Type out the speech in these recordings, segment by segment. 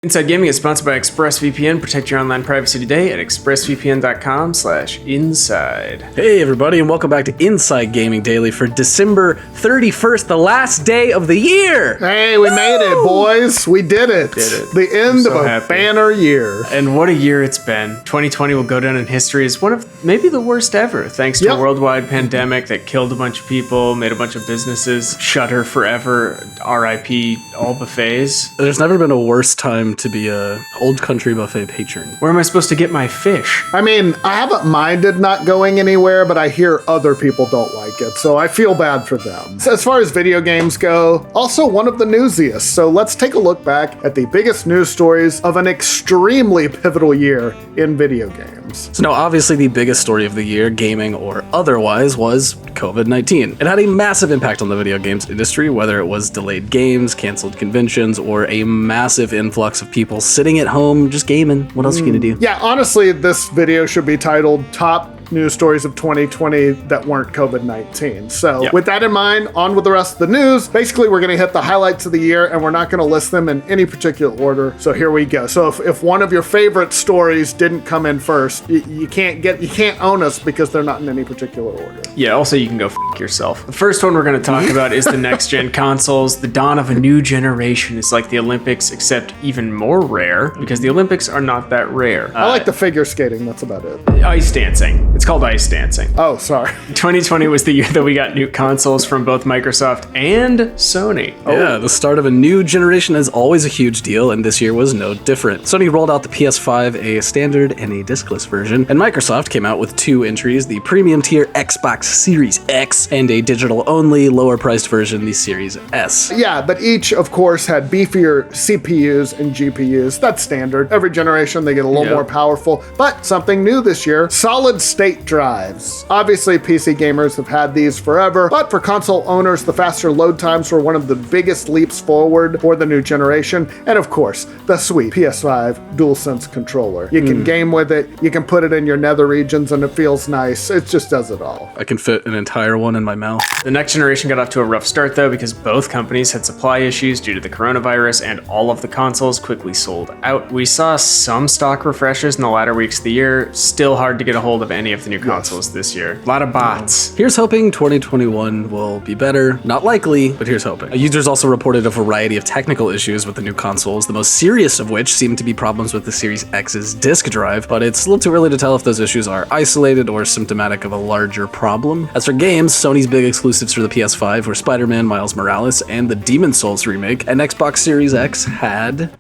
Inside Gaming is sponsored by ExpressVPN. Protect your online privacy today at expressvpn.com/inside. Hey everybody, and welcome back to Inside Gaming Daily for December 31st, the last day of the year! Hey, we made it, boys! We did it! The end of a banner year. And what a year it's been. 2020 will go down in history as one of maybe the worst ever, thanks to a worldwide pandemic that killed a bunch of people, made a bunch of businesses shutter forever, RIP all buffets. There's never been a worse time to be a old country buffet patron. Where am I supposed to get my fish? I mean, I haven't minded not going anywhere, but I hear other people don't like it, so I feel bad for them. So as far as video games go, also one of the newsiest, so let's take a look back at the biggest news stories of an extremely pivotal year in video games. So now, obviously the biggest story of the year, gaming or otherwise, was COVID-19. It had a massive impact on the video games industry, whether it was delayed games, canceled conventions, or a massive influx of people sitting at home just gaming. What else are you gonna do? Yeah, honestly, this video should be titled Top News Stories of 2020 that weren't COVID-19. So with that in mind, on with the rest of the news. Basically, we're going to hit the highlights of the year, and we're not going to list them in any particular order. So here we go. So if one of your favorite stories didn't come in first, you can't own us because they're not in any particular order. Yeah, also you can go f*** yourself. The first one we're going to talk about is the next-gen consoles. The dawn of a new generation is like the Olympics, except even more rare, because the Olympics are not that rare. I like the figure skating. That's about it. Ice dancing. It's called ice dancing. Oh, sorry. 2020 was the year that we got new consoles from both Microsoft and Sony. Yeah, the start of a new generation is always a huge deal, and this year was no different. Sony rolled out the PS5, a standard and a discless version, and Microsoft came out with two entries, the premium tier Xbox Series X and a digital-only, lower-priced version, the Series S. Yeah, but each, of course, had beefier CPUs and GPUs. That's standard. Every generation, they get a little more powerful, but something new this year, solid-state drives. Obviously, PC gamers have had these forever, but for console owners, the faster load times were one of the biggest leaps forward for the new generation. And of course, the sweet PS5 DualSense controller. You can game with it, you can put it in your nether regions, and it feels nice. It just does it all. I can fit an entire one in my mouth. The next generation got off to a rough start, though, because both companies had supply issues due to the coronavirus, and all of the consoles quickly sold out. We saw some stock refreshes in the latter weeks of the year. Still hard to get a hold of any of the new consoles this year. A lot of bots. Here's hoping 2021 will be better. Not likely, but here's hoping. Users also reported a variety of technical issues with the new consoles, the most serious of which seemed to be problems with the Series X's disk drive, but it's a little too early to tell if those issues are isolated or symptomatic of a larger problem. As for games, Sony's big exclusives for the PS5 were Spider-Man Miles Morales and the Demon's Souls remake, and Xbox Series X had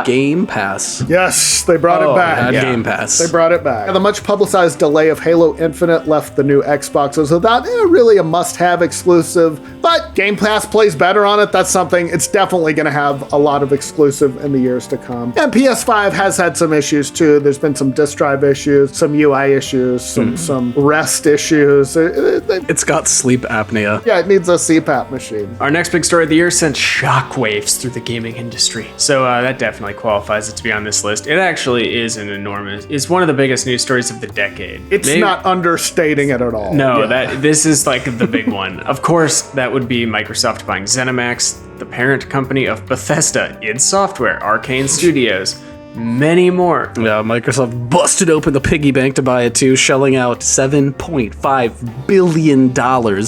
Game Pass. Yes, they brought it back. Game Pass. They brought it back. The much publicized delay of Halo Infinite left the new Xboxes without really a must-have exclusive, but Game Pass plays better on it. That's something. It's definitely going to have a lot of exclusive in the years to come. And PS5 has had some issues too. There's been some disk drive issues, some UI issues, some rest issues. It's got sleep apnea. Yeah, it needs a CPAP machine. Our next big story of the year sent shockwaves through the gaming industry. So that definitely qualifies it to be on this list. It actually is it's one of the biggest news stories of the decade. It's not understating it at all. No, this is like the big one. Of course, that would be Microsoft buying Zenimax, the parent company of Bethesda, id Software, Arcane Studios, many more. Yeah, Microsoft busted open the piggy bank to buy it too, shelling out $7.5 billion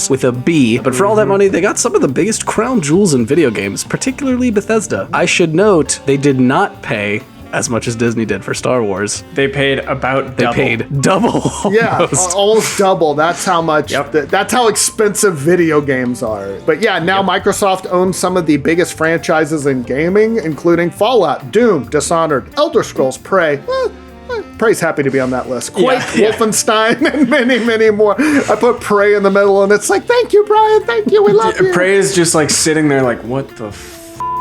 with a B. But for all that money, they got some of the biggest crown jewels in video games, particularly Bethesda. I should note, they did not pay as much as Disney did for Star Wars. They paid about double. They paid double. Yeah, almost double. That's how much, that's how expensive video games are. But yeah, now Microsoft owns some of the biggest franchises in gaming, including Fallout, Doom, Dishonored, Elder Scrolls, Prey. Prey's happy to be on that list. Quake, Wolfenstein, and many, many more. I put Prey in the middle, and it's like, thank you, Brian, thank you, we love you. Prey is just like sitting there like, what the f***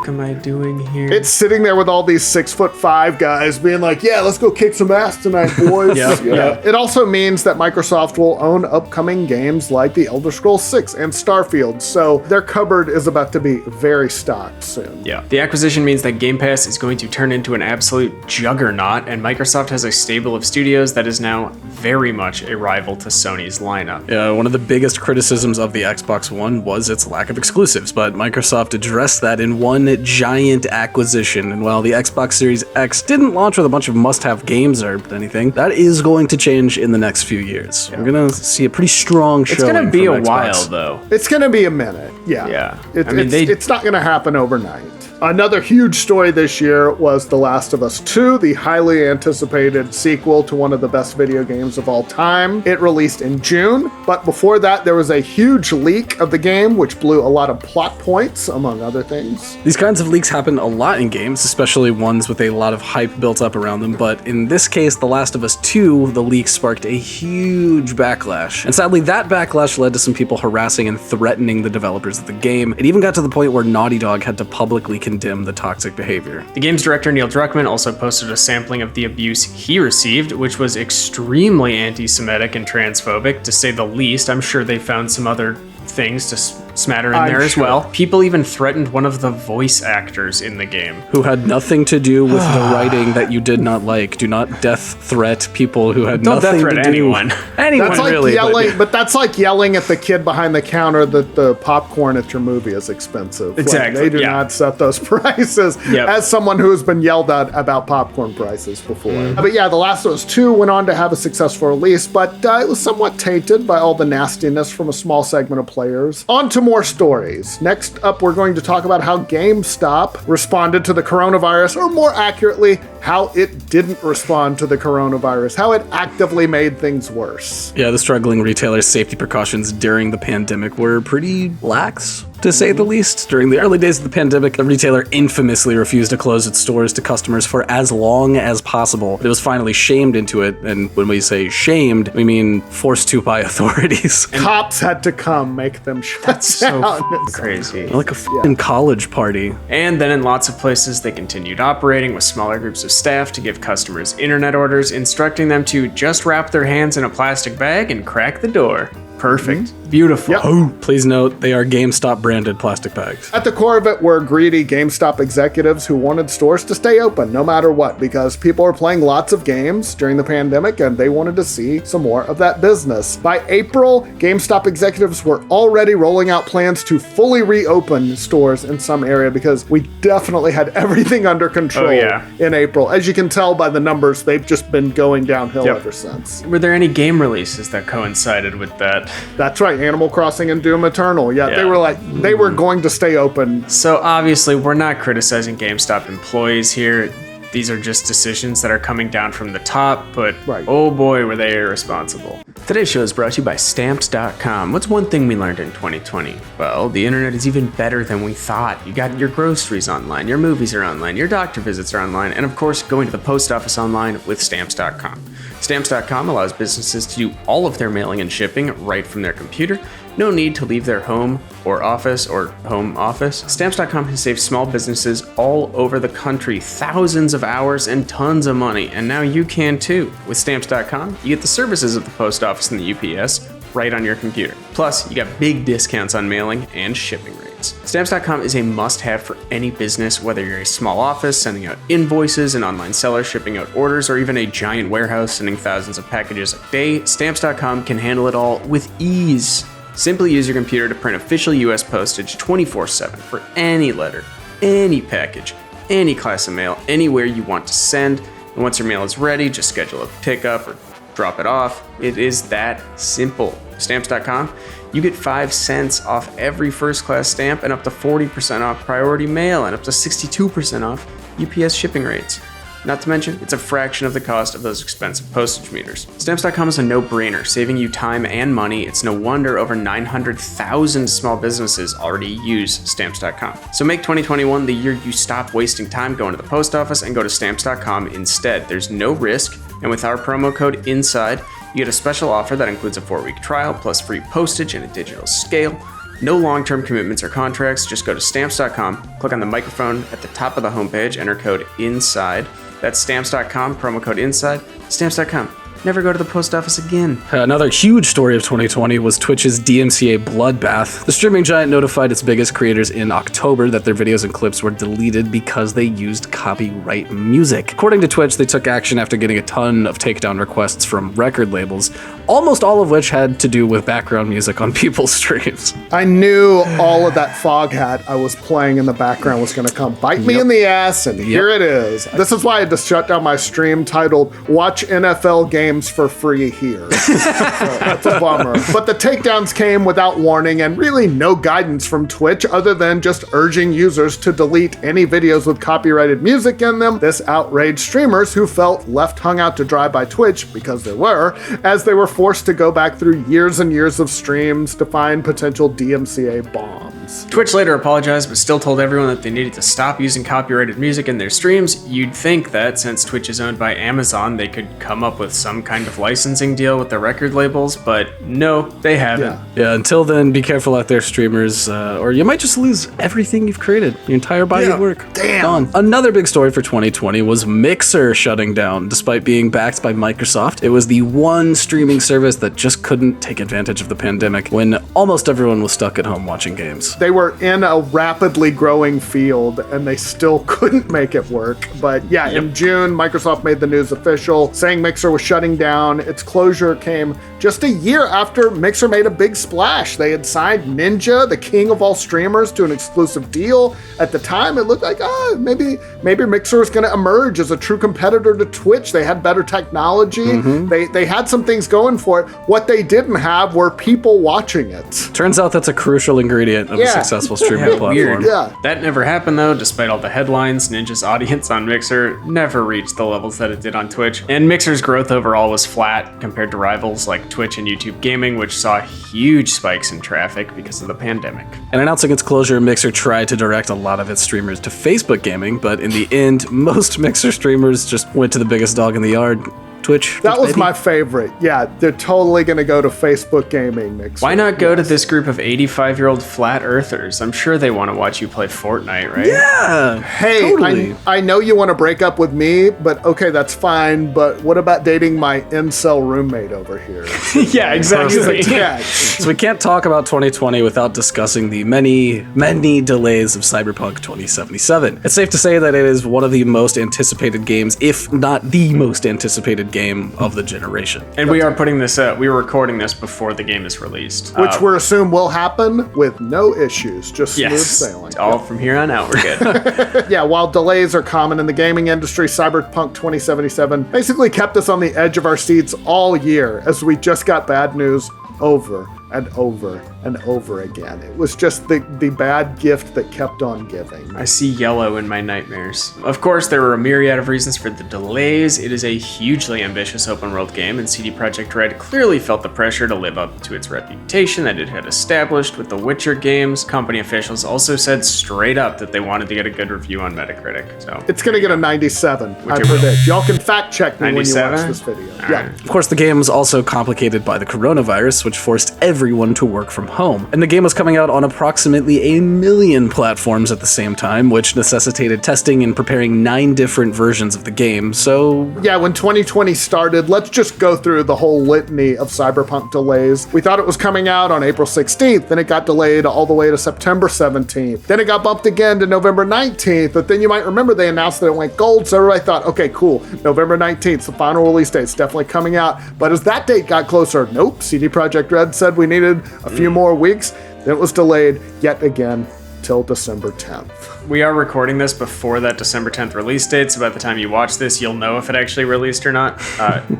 am I doing here? It's sitting there with all these 6'5" guys being like, yeah, let's go kick some ass tonight, boys. It also means that Microsoft will own upcoming games like the Elder Scrolls 6 and Starfield, so their cupboard is about to be very stocked soon. Yeah. The acquisition means that Game Pass is going to turn into an absolute juggernaut, and Microsoft has a stable of studios that is now very much a rival to Sony's lineup. Yeah, one of the biggest criticisms of the Xbox One was its lack of exclusives, but Microsoft addressed that in one one giant acquisition. And while the Xbox Series X didn't launch with a bunch of must-have games or anything, that is going to change in the next few years. We're gonna see a pretty strong showing. It's gonna be a from Xbox. while, though. It's going to be a minute. Yeah. Yeah. It's not going to happen overnight. Another huge story this year was The Last of Us 2, the highly anticipated sequel to one of the best video games of all time. It released in June, but before that, there was a huge leak of the game, which blew a lot of plot points, among other things. These kinds of leaks happen a lot in games, especially ones with a lot of hype built up around them, but in this case, The Last of Us 2, the leak sparked a huge backlash. And sadly, that backlash led to some people harassing and threatening the developers of the game. It even got to the point where Naughty Dog had to publicly condemn the toxic behavior. The game's director, Neil Druckmann, also posted a sampling of the abuse he received, which was extremely anti-Semitic and transphobic, to say the least. I'm sure they found some other things to smatter in there as well. People even threatened one of the voice actors in the game. Who had nothing to do with the writing that you did not like. Do not death threat people who had Don't nothing death to threat do. anyone. Anyone That's like really. yelling, but that's like yelling at the kid behind the counter that the popcorn at your movie is expensive. Exactly, Like, they do yeah. not set those prices. Yep. As someone who has been yelled at about popcorn prices before. But yeah, The Last of Us 2 went on to have a successful release, but it was somewhat tainted by all the nastiness from a small segment of players. On to more stories. Next up, we're going to talk about how GameStop responded to the coronavirus, or more accurately, how it didn't respond to the coronavirus, how it actively made things worse. Yeah, the struggling retailer's safety precautions during the pandemic were pretty lax, to say the least. During the early days of the pandemic, the retailer infamously refused to close its doors to customers for as long as possible. But it was finally shamed into it, and when we say shamed, we mean forced to by authorities. Cops had to come make them shut So down. crazy. Like a f***ing college party. And then in lots of places, they continued operating with smaller groups of staff to give customers internet orders, instructing them to just wrap their hands in a plastic bag and crack the door. Perfect. Beautiful. Yep. Oh, please note, they are GameStop branded plastic bags. At the core of it were greedy GameStop executives who wanted stores to stay open no matter what, because people were playing lots of games during the pandemic and they wanted to see some more of that business. By April, GameStop executives were already rolling out plans to fully reopen stores in some area, because we definitely had everything under control in April. As you can tell by the numbers, they've just been going downhill ever since. Were there any game releases that coincided with that? That's right, Animal Crossing and Doom Eternal. Yeah, they were going to stay open. So obviously, we're not criticizing GameStop employees here. These are just decisions that are coming down from the top, but oh boy, were they irresponsible. Today's show is brought to you by Stamps.com. What's one thing we learned in 2020? Well, the internet is even better than we thought. You got your groceries online, your movies are online, your doctor visits are online, and of course, going to the post office online with Stamps.com. Stamps.com allows businesses to do all of their mailing and shipping right from their computer. No need to leave their home or office or home office. Stamps.com has saved small businesses all over the country thousands of hours and tons of money, and now you can too. With Stamps.com, you get the services of the post office and the UPS right on your computer. Plus, you got big discounts on mailing and shipping rates. Stamps.com is a must-have for any business, whether you're a small office sending out invoices, an online seller shipping out orders, or even a giant warehouse sending thousands of packages a day. Stamps.com can handle it all with ease. Simply use your computer to print official US postage 24/7 for any letter, any package, any class of mail, anywhere you want to send. And once your mail is ready, just schedule a pickup or drop it off. It is that simple. Stamps.com, you get 5 cents off every first class stamp and up to 40% off priority mail and up to 62% off UPS shipping rates. Not to mention, it's a fraction of the cost of those expensive postage meters. Stamps.com is a no-brainer, saving you time and money. It's no wonder over 900,000 small businesses already use Stamps.com. So make 2021 the year you stop wasting time going to the post office and go to Stamps.com instead. There's no risk, and with our promo code INSIDE, you get a special offer that includes a 4-week trial plus free postage and a digital scale. No long-term commitments or contracts. Just go to Stamps.com, click on the microphone at the top of the homepage, enter code INSIDE. That's Stamps.com, promo code INSIDE. Stamps.com. never go to the post office again. Another huge story of 2020 was Twitch's DMCA bloodbath. The streaming giant notified its biggest creators in October that their videos and clips were deleted because they used copyright music. According to Twitch, they took action after getting a ton of takedown requests from record labels, almost all of which had to do with background music on people's streams. I knew all of that fog hat I was playing in the background was going to come bite me in the ass, and here it is. This is why I had to shut down my stream titled "Watch NFL Games for Free Here." So that's a bummer. But the takedowns came without warning and really no guidance from Twitch other than just urging users to delete any videos with copyrighted music in them. This outraged streamers who felt left hung out to dry by Twitch, because there were, as they were forced to go back through years and years of streams to find potential DMCA bombs. Twitch later apologized, but still told everyone that they needed to stop using copyrighted music in their streams. You'd think that since Twitch is owned by Amazon, they could come up with some kind of licensing deal with the record labels, but no, they haven't. Yeah, until then, be careful out there, streamers, or you might just lose everything you've created, your entire body of work. Damn. Gone. Another big story for 2020 was Mixer shutting down. Despite being backed by Microsoft, it was the one streaming service that just couldn't take advantage of the pandemic when almost everyone was stuck at home watching games. They were in a rapidly growing field and they still couldn't make it work. But yeah, in June, Microsoft made the news official, saying Mixer was shutting down. Its closure came just a year after Mixer made a big splash. They had signed Ninja, the king of all streamers, to an exclusive deal. At the time, it looked like, maybe Mixer was going to emerge as a true competitor to Twitch. They had better technology. They had some things going for it. What they didn't have were people watching it. Turns out that's a crucial ingredient of a successful streaming platform. Weird. Yeah. That never happened though, despite all the headlines. Ninja's audience on Mixer never reached the levels that it did on Twitch. And Mixer's growth overall was flat compared to rivals like Twitch and YouTube Gaming, which saw huge spikes in traffic because of the pandemic. And announcing its closure, Mixer tried to direct a lot of its streamers to Facebook Gaming, but in the end, most Mixer streamers just went to the biggest dog in the yard, Twitch. That was my favorite. Yeah, they're totally going to go to Facebook Gaming. Mixer. Why not go to this group of 85-year-old flat earthers? I'm sure they want to watch you play Fortnite, right? Yeah. Hey, totally. I know you want to break up with me, but okay, that's fine. But what about dating my incel roommate over here? Yeah, exactly. So we can't talk about 2020 without discussing the many, many delays of Cyberpunk 2077. It's safe to say that it is one of the most anticipated games, if not the most anticipated game of the generation. And we are putting this we were recording this before the game is released. Which we're assumed will happen with no issues, just smooth sailing. All from here on out, we're good. Yeah, while delays are common in the gaming industry, Cyberpunk 2077 basically kept us on the edge of our seats all year as we just got bad news over and over and over again. It was just the bad gift that kept on giving. I see yellow in my nightmares. Of course, there were a myriad of reasons for the delays. It is a hugely ambitious open-world game, and CD Projekt Red clearly felt the pressure to live up to its reputation that it had established with the Witcher games. Company officials also said straight up that they wanted to get a good review on Metacritic. So it's gonna get a 97, I Which predict. Y'all can fact check me 97? when you watch this video. Yeah. Of course, the game was also complicated by the coronavirus, which forced everyone to work from home. And the game was coming out on approximately 1 million platforms at the same time, which necessitated testing and preparing 9 different versions of the game. So yeah, when 2020 started, let's just go through the whole litany of Cyberpunk delays. We thought it was coming out on April 16th, then it got delayed all the way to September 17th. Then it got bumped again to November 19th, but then you might remember they announced that it went gold, so everybody thought, okay, cool, November 19th, the final release date, it's definitely coming out. But as that date got closer, nope, CD Projekt Red said we needed a few more weeks. Then it was delayed yet again till December 10th. we are recording this before that December 10th release date, so by the time you watch this, you'll know if it actually released or not.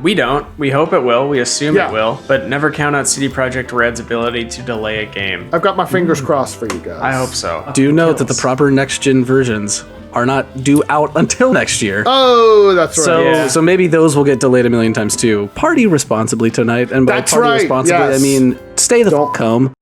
We don't. We hope it will. We assume it will. But never count out CD Projekt Red's ability to delay a game. I've got my fingers crossed for you guys. I hope so. Do note that the proper next-gen versions are not due out until next year. Oh, that's right. So maybe those will get delayed a million times too. Party responsibly tonight, and by That's party right, responsibly, yes. I mean stay the fuck home.